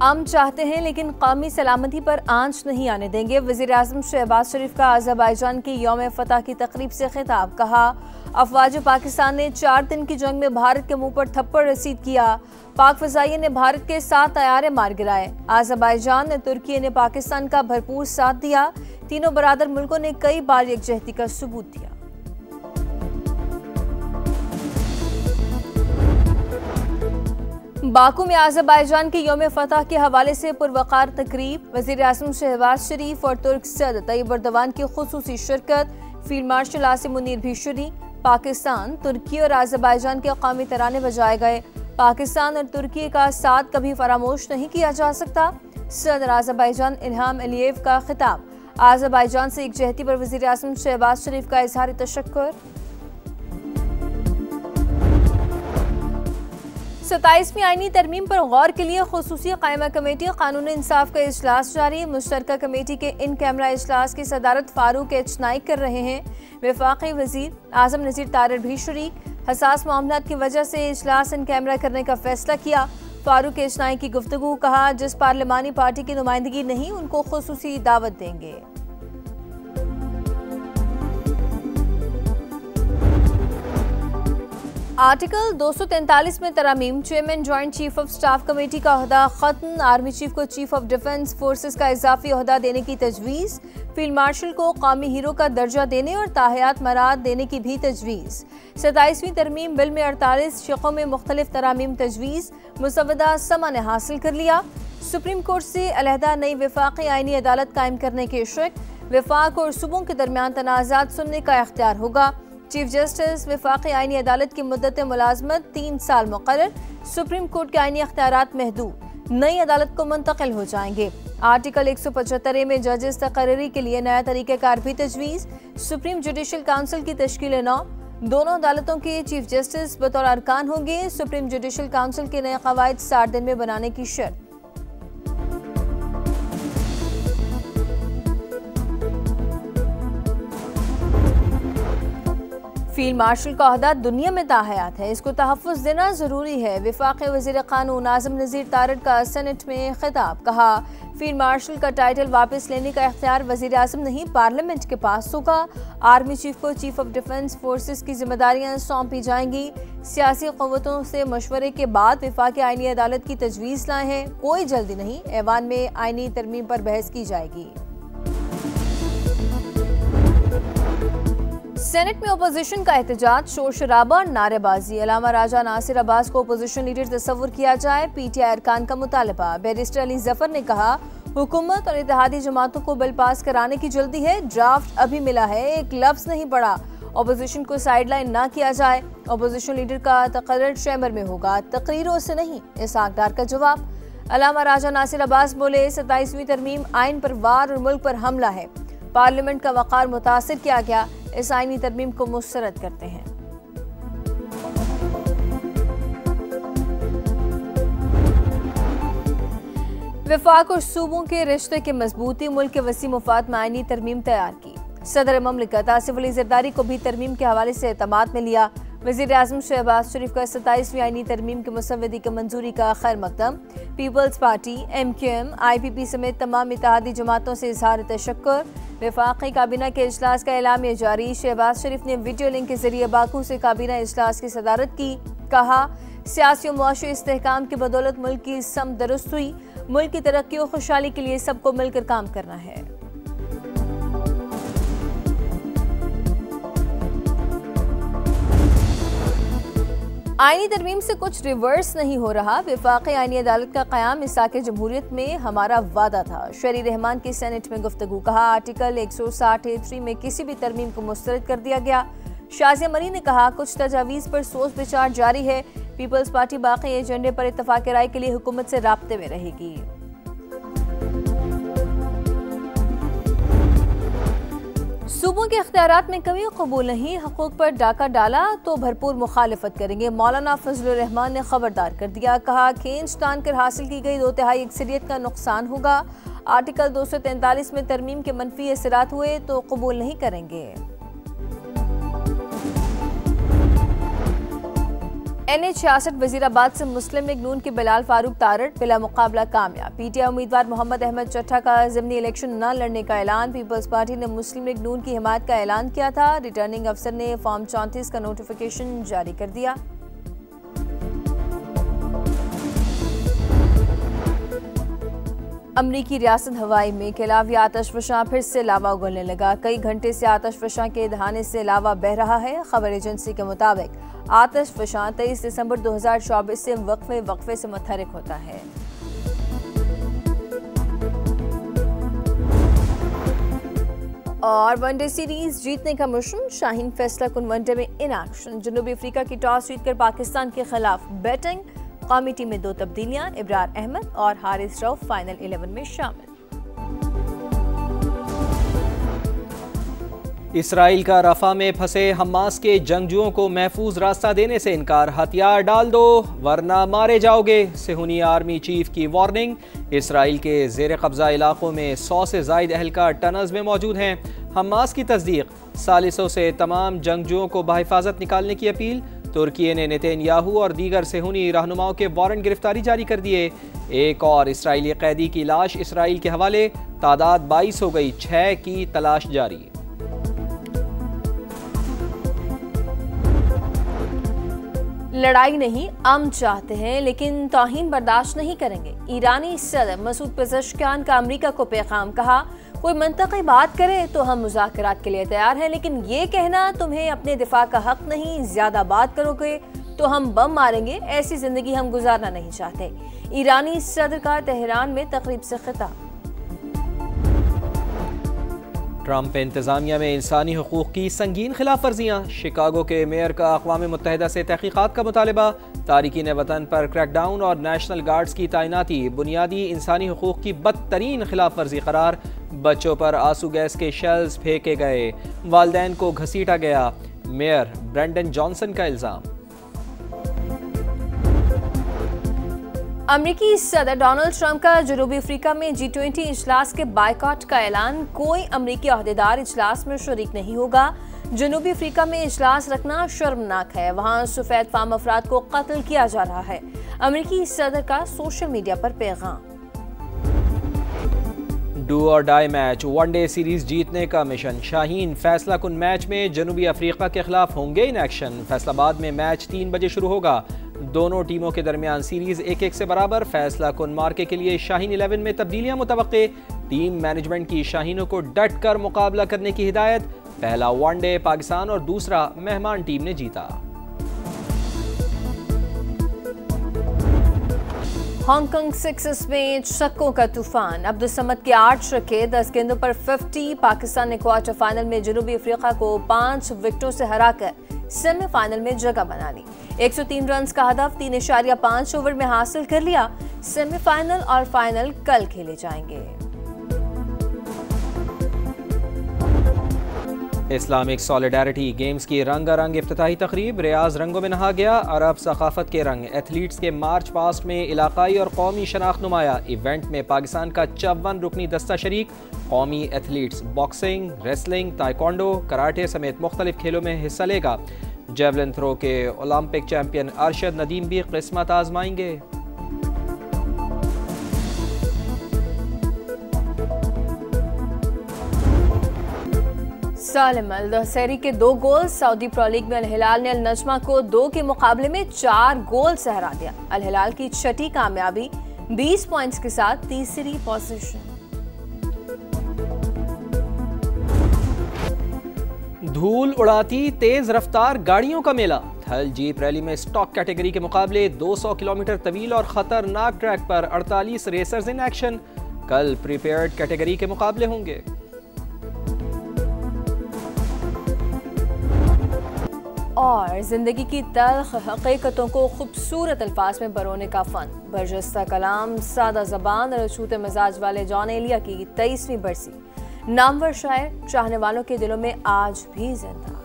हम चाहते हैं लेकिन कौमी सलामती पर आंच नहीं आने देंगे। वज़ीर-ए-आज़म शहबाज शरीफ का अज़रबैजान की यौम फतह की तकरीब से खिताब। कहा, अफवाज पाकिस्तान ने 4 दिन की जंग में भारत के मुंह पर थप्पड़ रसीद किया। पाक फ़ज़ाइये ने भारत के 7 तैयारे मार गिराए। अज़रबैजान ने तुर्की ने पाकिस्तान का भरपूर साथ दिया। तीनों बरादर मुल्कों ने कई बार यकजहती का सबूत दिया। बाकू में अज़रबैजान की यौम फतह के हवाले से पुरवकार तकरीब। वज़ीर-ए-आज़म शहबाज शरीफ और तुर्क सदर तैयब एर्दोगान की खुसूसी शिरकत। फील्ड मार्शल आसिम मुनीर भी शरीक। पाकिस्तान, तुर्की और अज़रबैजान के कौमी तराने बजाए गए। पाकिस्तान और तुर्की का साथ कभी फरामोश नहीं किया जा सकता। सदर अज़रबैजान इल्हाम अलियेव का खिताब। अज़रबैजान से यकजहती पर वज़ीर-ए-आज़म शहबाज शरीफ का इज़हार तशक्कुर। 27वीं आईनी तरमीम पर गौर के लिए खुसूसी कायमा कमेटी कानून इंसाफ का इजलास जारी। मुश्तरका कमेटी के इन कैमरा इजलास की सदारत फारूक एच नाइक कर रहे हैं। वफाकी वजीर आजम नज़ीर तारड़ भी शरीक। हसास मामलात की वजह से इजलास इन कैमरा करने का फैसला किया। फारूक एच नाइक की गुफ्तगू। कहा, जिस पार्लिमानी पार्टी की नुमाइंदगी नहीं उनको खुसूसी दावत देंगे। आर्टिकल 243 में तरमीम। Chairman joint chief of staff committee का ओहदा खत्म। आर्मी चीफ को चीफ ऑफ डिफेंस फोर्सेस का इजाफी ओहदा देने की तजवीज़। फील्ड मार्शल को कौमी हीरो का दर्जा देने और ताहयात मराद देने की भी तजवीज़। 27वीं तरमीम बिल में 48 शिकों में मुख्तलिफ तरामीम तजवीज़। मुसवदा समा ने हासिल कर लिया। सुप्रीम कोर्ट से अलहदा नई वफाकी आईनी अदालत कायम करने के इश्क। वफाक और सूबों के दरमियान तनाज़ात सुनने का इख्तियार होगा। चीफ जस्टिस वफाकी आईनी अदालत की मुद्दत मुलाजमत 3 साल मुकर्रर। सुप्रीम कोर्ट के आईनी अख्तियारात महदूद। नई अदालत को मुंतकिल हो जाएंगे। आर्टिकल 175 में जजेस तकर्री के लिए नया तरीक़ाकार भी तजवीज़। सुप्रीम जुडिशल काउंसिल की तश्कील 9। दोनों अदालतों के चीफ जस्टिस बतौर अरकान होंगे। सुप्रीम जुडिशल काउंसिल के नए कवायद 60 दिन में बनाने की शर्त। फील्ड मार्शल का ओहदा दुनिया में ताहयात है, इसको तहफ़्फ़ुज़ देना ज़रूरी है। वफ़ाक़ी वज़ीर क़ानून आज़म नज़ीर तारड़ का सेनेट में खिताब। कहा, फील्ड मार्शल का टाइटल वापस लेने का इख्तियार वज़ीर आज़म नहीं पार्लियामेंट के पास होगा। आर्मी चीफ को चीफ ऑफ डिफेंस फोर्सेस की जिम्मेदारियां सौंपी जाएंगी। सियासी क़ुव्वतों से मशवरे के बाद वफ़ाक़ी आईनी अदालत की तजवीज़ लाए हैं। कोई जल्दी नहीं, ऐवान में आईनी तरमीम पर बहस की जाएगी। सेनेट में अपोजिशन का एहतजाज, शोर शराबा और नारेबाजी। अलामा राजा नासिर अब्बास को अपोजिशन लीडर तस्वुर किया जाए। पीटीआई अरकान का मुतालबा। बैरिस्टर अली जफर ने कहा, हुकूमत और इत्तेहादी जमातों को बिल पास कराने की जल्दी है। ड्राफ्ट अभी मिला है, एक लफ्ज नहीं पड़ा। अपोजिशन को साइडलाइन ना किया जाए। अपोजिशन लीडर का तकर्रर चैम्बर में होगा, तकरीरों से नहीं। इसहाक डार का जवाब। अलामा राजा नासिर अब्बास बोले, 27वीं तरमीम आइन पर वार और मुल्क पर हमला है। पार्लियामेंट का वक़ार मुतासिर किया गया। इस आईनी तरमीम को मुस्तरद करते हैं। वफाक और सूबों के रिश्ते के मजबूती। मुल्क के वसी मुफाद में आईनी तरमीम तैयार की। सदर ममलिकत आसिफ अली जरदारी को भी तरमीम के हवाले से एतमाद में लिया। वज़ीर आज़म शहबाज शरीफ का 27वीं आईनी तरमीम के मुसव्वदी की मंजूरी का खैर मकदम। पीपल्स पार्टी, MQM, IPP समेत तमाम इत्तेहादी जमातों से इजहार तशक्कुर। वफाकी काबीना के इजलास का एलामिया जारी। शहबाज शरीफ ने वीडियो लिंक के जरिए बाकू से काबीना इजलास की सदारत की। कहा, सियासी और मुआशी इस्तेहकाम की बदौलत मुल्क की सम दुरुस्त हुई। मुल्क की तरक्की और खुशहाली के लिए सबको मिलकर काम करना है। आईनी तरमीम से कुछ रिवर्स नहीं हो रहा। वफाकी आईनी अदालत का क़याम इसाक़े जमहूरियत में हमारा वादा था। शरी रहमान की सेनेट में गुफ्तगू। कहा, आर्टिकल 160A3 में किसी भी तरमीम को मुस्तरद कर दिया गया। शाज़िया मरी ने कहा, कुछ तजावीज़ पर सोच विचार जारी है। पीपल्स पार्टी बाकी एजेंडे पर इत्तफाक़ राय के लिए हुकूमत से राब्ते में रहेगी। सूबों के इख्तियारात में कमी कबूल नहीं। हकूक पर डाका डाला तो भरपूर मुखालिफत करेंगे। मौलाना फजलुर रहमान ने खबरदार कर दिया। कहा, खींच तान कर हासिल की गई 2/3 अक्सरियत का नुकसान होगा। आर्टिकल 243 में तरमीम के मनफी असरात हुए तो कबूल नहीं करेंगे। NH-66 वजीराबाद से मुस्लिम लीग नून के बिलाल फारूक तारड़ बिला मुकाबला कामयाब। PTI उम्मीदवार मोहम्मद अहमद चट्ठा का ज़िमनी इलेक्शन न लड़ने का ऐलान। पीपल्स पार्टी ने मुस्लिम लीग नून की हिमायत का ऐलान किया था। रिटर्निंग अफसर ने फॉर्म 34 का नोटिफिकेशन जारी कर दिया। अमरीकी रियासत हवाई में केलावी आतशफशां फिर से लावा उगलने लगा। कई घंटे से आतशफशां के दहाने से लावा बह रहा है। खबर एजेंसी के मुताबिक आतशफशां 23 दिसंबर 2024 से वक्फे से मुतहरिक होता है। और वनडे सीरीज जीतने का मिशन, शाहीन फैसला कुन वनडे में इन एक्शन। जनूबी अफ्रीका की टॉस जीतकर पाकिस्तान के खिलाफ बैटिंग। कौमी टीम में 2 तब्दीलियां, इब्रार अहमद और हारिस रऊफ फाइनल 11 में शामिल। इसराइल का रफा में फंसे हमास के जंगजुओं को महफूज रास्ता देने से इनकार। हथियार डाल दो वरना मारे जाओगे, सेहूनी आर्मी चीफ की वार्निंग। इसराइल के जेर कब्जा इलाकों में 100 से जायद एहलकार टनल्स में मौजूद हैं। हमास की तस्दीक, सालिसों से तमाम जंगजुओं को बहिफाजत निकालने की अपील। तुर्की ने नेतन्याहू और दीगर सेहूनी रहनुमाओं के वारंट गिरफ्तारी जारी कर दिए। एक और इसराइली कैदी की लाश इसराइल के हवाले। तादाद 22 हो गई, 6 की तलाश जारी। लड़ाई नहीं, अमन चाहते हैं लेकिन तौहीन बर्दाश्त नहीं करेंगे। ईरानी सदर मसूद पेज़ेश्कियान का अमेरिका को पैगाम। कहा, कोई मंतकी बात करे तो हम मुज़ाकरात के लिए तैयार हैं, लेकिन ये कहना तुम्हें अपने दिफा का हक नहीं, ज्यादा बात करोगे तो हम बम मारेंगे, ऐसी जिंदगी हम गुजारना नहीं चाहते। ईरानी सदर का तेहरान में तकरीब से खिताब। ट्रंप इंतजामिया में इंसानी हुकूक की संगीन खिलाफ वर्जियाँ। शिकागो के मेयर का अक़वाम मुत्तहिदा से तहकीकात का मुतालबा। तारिकीन वतन पर क्रैकडाउन और नेशनल गार्ड्स की तैनाती बुनियादी इंसानी हुकूक की बदतरीन खिलाफ वर्जी करार। बच्चों पर आंसू गैस के शेल्स फेंके गए, वालिदैन को घसीटा गया। मेयर ब्रेंडन जॉनसन का इल्जाम। अमरीकी सदर डोनाल्ड ट्रंप का जनूबी अफ्रीका में G20 इजलास के बायकॉट का ऐलान। कोई अमरीकी अहदेदार इजलास में शरीक नहीं होगा। जनूबी अफ्रीका में इजलास रखना शर्मनाक है, वहाँ सफेद फाम अफराद को कत्ल किया जा रहा है। अमरीकी सदर का सोशल मीडिया पर पैगाम। डू और डाई मैच, वनडे सीरीज जीतने का मिशन। शाहीन फैसला कुन मैच में जनूबी अफ्रीका के खिलाफ होंगे इन एक्शन। फैसलाबाद में मैच 3 बजे शुरू होगा। दोनों टीमों के दरमियान सीरीज 1-1 से बराबर। फैसला कुन मार्के के लिए शाहीन 11 में तब्दीलियां मुतवक्के। टीम मैनेजमेंट की शाहीनों को डट कर मुकाबला करने की हिदायत। पहला वनडे पाकिस्तान और दूसरा मेहमान टीम ने जीता। हांगकांग सिक्सेस में छक्कों का तूफान। अब्दुल समद के 8 छक्के, 10 गेंदों पर 50। पाकिस्तान ने क्वार्टर फाइनल में जनूबी अफ्रीका को 5 विकेटों से हराकर सेमीफाइनल में जगह बना ली। 103 रन का हदफ 3.5 ओवर में हासिल कर लिया। सेमीफाइनल और फाइनल कल खेले जाएंगे। इस्लामिक सॉलिडारिटी गेम्स की रंगारंग इफ्तिताही तकरीब। रियाज रंगों में नहा गया। अरब सकाफत के रंग। एथलीट्स के मार्च पास्ट में इलाकाई और कौमी शनाख्त नुमाया। इवेंट में पाकिस्तान का 54 रुकनी दस्ता शरीक। कौमी athletes boxing, wrestling, taekwondo, karate समेत मुख्तलिफ खेलों में हिस्सा लेगा। जेवलिन थ्रो के ओलंपिक चैंपियन अरशद नदीम भी किस्मत आजमाएंगे। सालिम अल दहसेरी के 2 गोल। सऊदी प्रो लीग में अल हिलाल ने अल नजमा को 2 के मुकाबले में 4 गोल से हरा दिया। अल हिलाल की छठी कामयाबी, 20 पॉइंट्स के साथ तीसरी पोजीशन। धूल उड़ाती तेज रफ्तार गाड़ियों का मेला। थल जीप रैली में स्टॉक कैटेगरी के मुकाबले 200 किलोमीटर तवील और खतरनाक ट्रैक पर 48 रेसर्स इन एक्शन। कल प्रीपेयर्ड कैटेगरी के मुकाबले होंगे। और जिंदगी की तल्ख हकीकतों को खूबसूरत अल्फाज में बरोने का फन। बरजस्ता कलाम, सादा ज़बान और अछूते मिजाज वाले जॉन एलिया की 23वीं बरसी। नामवर शायर चाहने वालों के दिलों में आज भी जिंदा।